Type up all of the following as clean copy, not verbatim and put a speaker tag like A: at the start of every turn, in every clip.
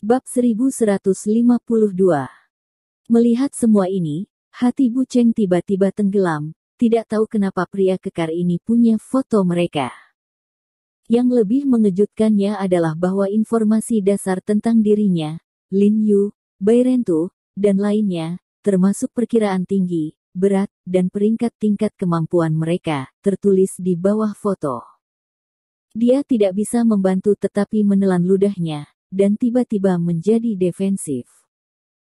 A: Bab 1152. Melihat semua ini, hati Bu Cheng tiba-tiba tenggelam, tidak tahu kenapa pria kekar ini punya foto mereka. Yang lebih mengejutkannya adalah bahwa informasi dasar tentang dirinya, Lin Yu, Bai Rentu, dan lainnya, termasuk perkiraan tinggi, berat, dan peringkat tingkat kemampuan mereka, tertulis di bawah foto. Dia tidak bisa membantu tetapi menelan ludahnya, dan tiba-tiba menjadi defensif.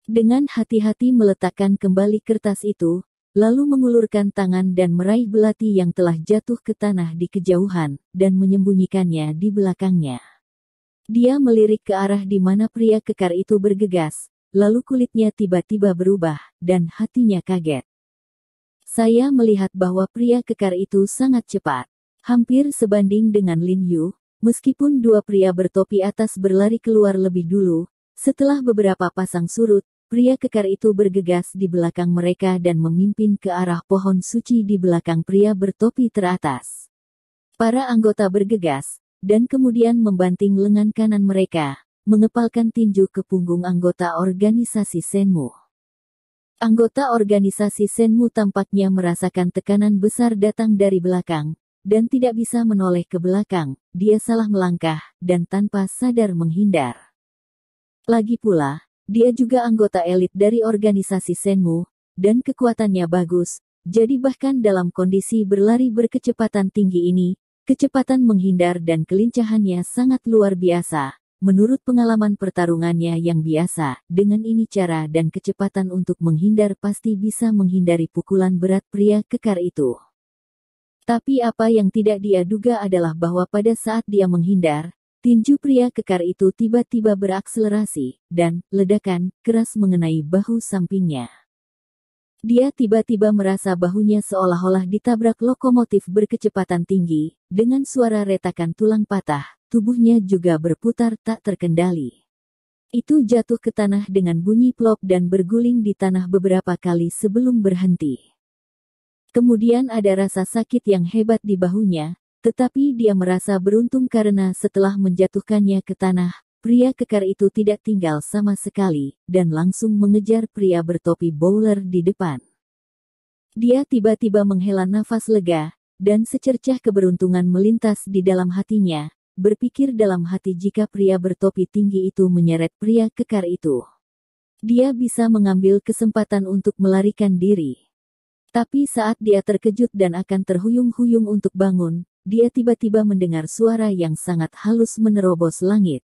A: Dengan hati-hati meletakkan kembali kertas itu, lalu mengulurkan tangan dan meraih belati yang telah jatuh ke tanah di kejauhan, dan menyembunyikannya di belakangnya. Dia melirik ke arah di mana pria kekar itu bergegas, lalu kulitnya tiba-tiba berubah, dan hatinya kaget. Saya melihat bahwa pria kekar itu sangat cepat, hampir sebanding dengan Lin Yu. Meskipun dua pria bertopi atas berlari keluar lebih dulu, setelah beberapa pasang surut, pria kekar itu bergegas di belakang mereka dan memimpin ke arah pohon suci di belakang pria bertopi teratas. Para anggota bergegas, dan kemudian membanting lengan kanan mereka, mengepalkan tinju ke punggung anggota organisasi Shenmu. Anggota organisasi Shenmu tampaknya merasakan tekanan besar datang dari belakang, dan tidak bisa menoleh ke belakang, dia salah melangkah, dan tanpa sadar menghindar. Lagi pula, dia juga anggota elit dari organisasi Shenmu, dan kekuatannya bagus, jadi bahkan dalam kondisi berlari berkecepatan tinggi ini, kecepatan menghindar dan kelincahannya sangat luar biasa. Menurut pengalaman pertarungannya yang biasa, dengan ini cara dan kecepatan untuk menghindar pasti bisa menghindari pukulan berat pria kekar itu. Tapi apa yang tidak dia duga adalah bahwa pada saat dia menghindar, tinju pria kekar itu tiba-tiba berakselerasi, dan ledakan keras mengenai bahu sampingnya. Dia tiba-tiba merasa bahunya seolah-olah ditabrak lokomotif berkecepatan tinggi, dengan suara retakan tulang patah, tubuhnya juga berputar tak terkendali. Itu jatuh ke tanah dengan bunyi plop dan berguling di tanah beberapa kali sebelum berhenti. Kemudian ada rasa sakit yang hebat di bahunya, tetapi dia merasa beruntung karena setelah menjatuhkannya ke tanah, pria kekar itu tidak tinggal sama sekali, dan langsung mengejar pria bertopi bowler di depan. Dia tiba-tiba menghela nafas lega, dan secercah keberuntungan melintas di dalam hatinya, berpikir dalam hati jika pria bertopi tinggi itu menyeret pria kekar itu. Dia bisa mengambil kesempatan untuk melarikan diri. Tapi saat dia terkejut dan akan terhuyung-huyung untuk bangun, dia tiba-tiba mendengar suara yang sangat halus menerobos langit.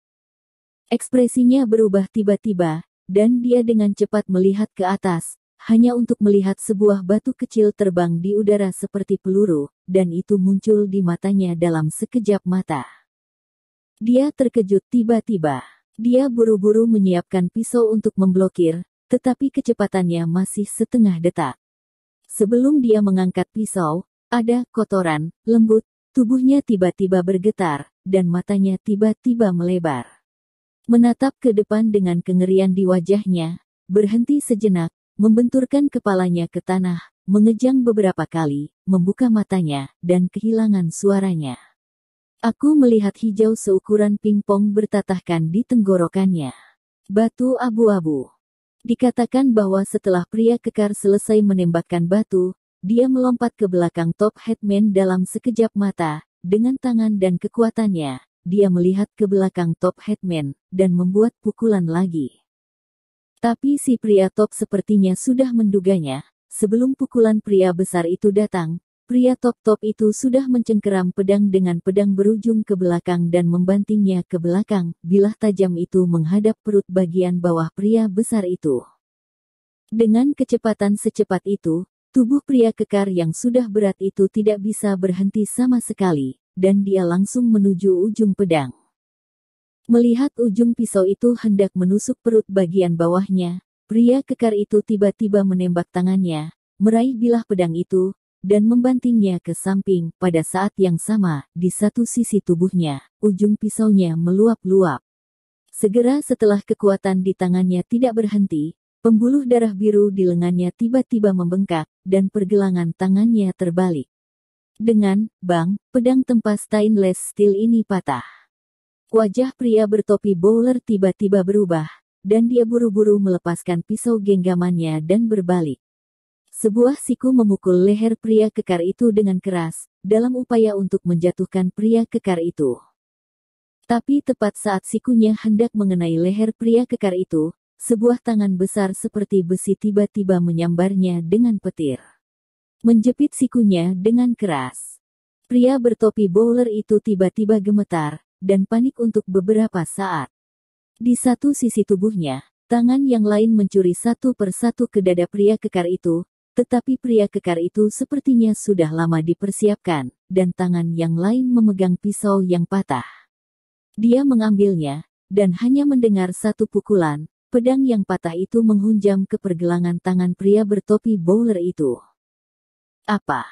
A: Ekspresinya berubah tiba-tiba, dan dia dengan cepat melihat ke atas, hanya untuk melihat sebuah batu kecil terbang di udara seperti peluru, dan itu muncul di matanya dalam sekejap mata. Dia terkejut tiba-tiba. Dia buru-buru menyiapkan pisau untuk memblokir, tetapi kecepatannya masih setengah detak. Sebelum dia mengangkat pisau, ada kotoran, lembut, tubuhnya tiba-tiba bergetar, dan matanya tiba-tiba melebar. Menatap ke depan dengan kengerian di wajahnya, berhenti sejenak, membenturkan kepalanya ke tanah, mengejang beberapa kali, membuka matanya, dan kehilangan suaranya. Aku melihat hijau seukuran pingpong bertatahkan di tenggorokannya. Batu abu-abu. Dikatakan bahwa setelah pria kekar selesai menembakkan batu, dia melompat ke belakang top headman dalam sekejap mata, dengan tangan dan kekuatannya, dia melihat ke belakang top headman, dan membuat pukulan lagi. Tapi si pria top sepertinya sudah menduganya, sebelum pukulan pria besar itu datang, pria top-top itu sudah mencengkeram pedang dengan pedang berujung ke belakang dan membantingnya ke belakang, bilah tajam itu menghadap perut bagian bawah pria besar itu. Dengan kecepatan secepat itu, tubuh pria kekar yang sudah berat itu tidak bisa berhenti sama sekali, dan dia langsung menuju ujung pedang. Melihat ujung pisau itu hendak menusuk perut bagian bawahnya, pria kekar itu tiba-tiba menembak tangannya, meraih bilah pedang itu, dan membantingnya ke samping. Pada saat yang sama, di satu sisi tubuhnya, ujung pisaunya meluap-luap. Segera setelah kekuatan di tangannya tidak berhenti, pembuluh darah biru di lengannya tiba-tiba membengkak, dan pergelangan tangannya terbalik. Dengan bang, pedang tempa stainless steel ini patah. Wajah pria bertopi bowler tiba-tiba berubah, dan dia buru-buru melepaskan pisau genggamannya dan berbalik. Sebuah siku memukul leher pria kekar itu dengan keras, dalam upaya untuk menjatuhkan pria kekar itu. Tapi tepat saat sikunya hendak mengenai leher pria kekar itu, sebuah tangan besar seperti besi tiba-tiba menyambarnya dengan petir. Menjepit sikunya dengan keras. Pria bertopi bowler itu tiba-tiba gemetar, dan panik untuk beberapa saat. Di satu sisi tubuhnya, tangan yang lain mencuri satu persatu ke dada pria kekar itu, tetapi pria kekar itu sepertinya sudah lama dipersiapkan, dan tangan yang lain memegang pisau yang patah. Dia mengambilnya, dan hanya mendengar satu pukulan, pedang yang patah itu menghunjam ke pergelangan tangan pria bertopi bowler itu. Apa?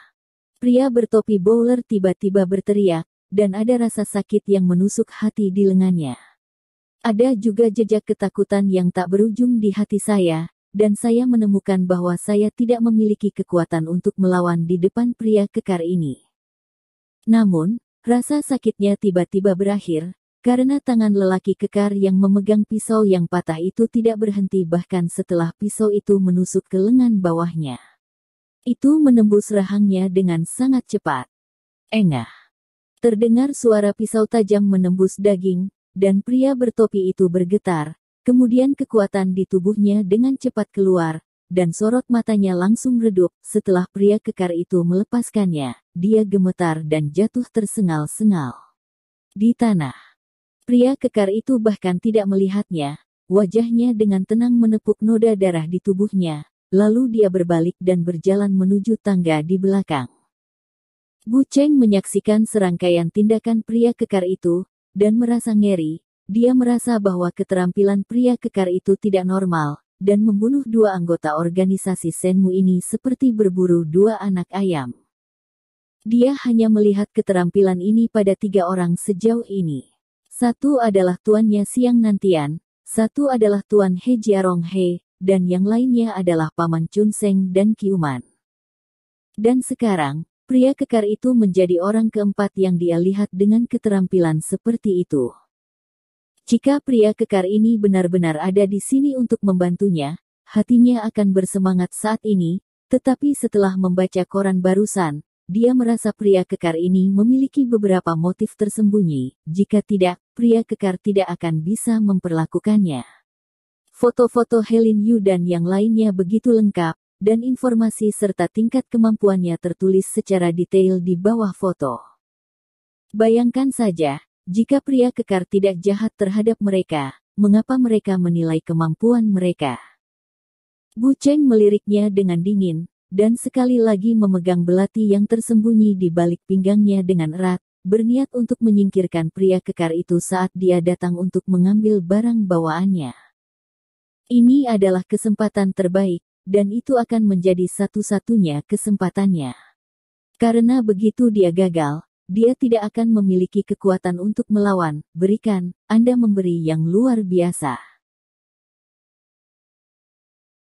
A: Pria bertopi bowler tiba-tiba berteriak, dan ada rasa sakit yang menusuk hati di lengannya. Ada juga jejak ketakutan yang tak berujung di hati saya, dan saya menemukan bahwa saya tidak memiliki kekuatan untuk melawan di depan pria kekar ini. Namun, rasa sakitnya tiba-tiba berakhir, karena tangan lelaki kekar yang memegang pisau yang patah itu tidak berhenti bahkan setelah pisau itu menusuk ke lengan bawahnya. Itu menembus rahangnya dengan sangat cepat. Engah. Terdengar suara pisau tajam menembus daging, dan pria bertopi itu bergetar, kemudian kekuatan di tubuhnya dengan cepat keluar, dan sorot matanya langsung redup. Setelah pria kekar itu melepaskannya, dia gemetar dan jatuh tersengal-sengal di tanah. Pria kekar itu bahkan tidak melihatnya, wajahnya dengan tenang menepuk noda darah di tubuhnya, lalu dia berbalik dan berjalan menuju tangga di belakang. Bu Cheng menyaksikan serangkaian tindakan pria kekar itu, dan merasa ngeri. Dia merasa bahwa keterampilan pria kekar itu tidak normal, dan membunuh dua anggota organisasi Shenmue ini seperti berburu dua anak ayam. Dia hanya melihat keterampilan ini pada 3 orang sejauh ini. Satu adalah tuannya Siang Nantian, satu adalah Tuan He Jiarong He, dan yang lainnya adalah Paman Chun Seng dan Kiuman. Dan sekarang, pria kekar itu menjadi orang keempat yang dia lihat dengan keterampilan seperti itu. Jika pria kekar ini benar-benar ada di sini untuk membantunya, hatinya akan bersemangat saat ini, tetapi setelah membaca koran barusan, dia merasa pria kekar ini memiliki beberapa motif tersembunyi. Jika tidak, pria kekar tidak akan bisa memperlakukannya. Foto-foto Helin Yu dan yang lainnya begitu lengkap, dan informasi serta tingkat kemampuannya tertulis secara detail di bawah foto. Bayangkan saja, jika pria kekar tidak jahat terhadap mereka, mengapa mereka menilai kemampuan mereka? Bu Cheng meliriknya dengan dingin, dan sekali lagi memegang belati yang tersembunyi di balik pinggangnya dengan erat, berniat untuk menyingkirkan pria kekar itu saat dia datang untuk mengambil barang bawaannya. Ini adalah kesempatan terbaik, dan itu akan menjadi satu-satunya kesempatannya. Karena begitu dia gagal, dia tidak akan memiliki kekuatan untuk melawan. Berikan, Anda memberi yang luar biasa.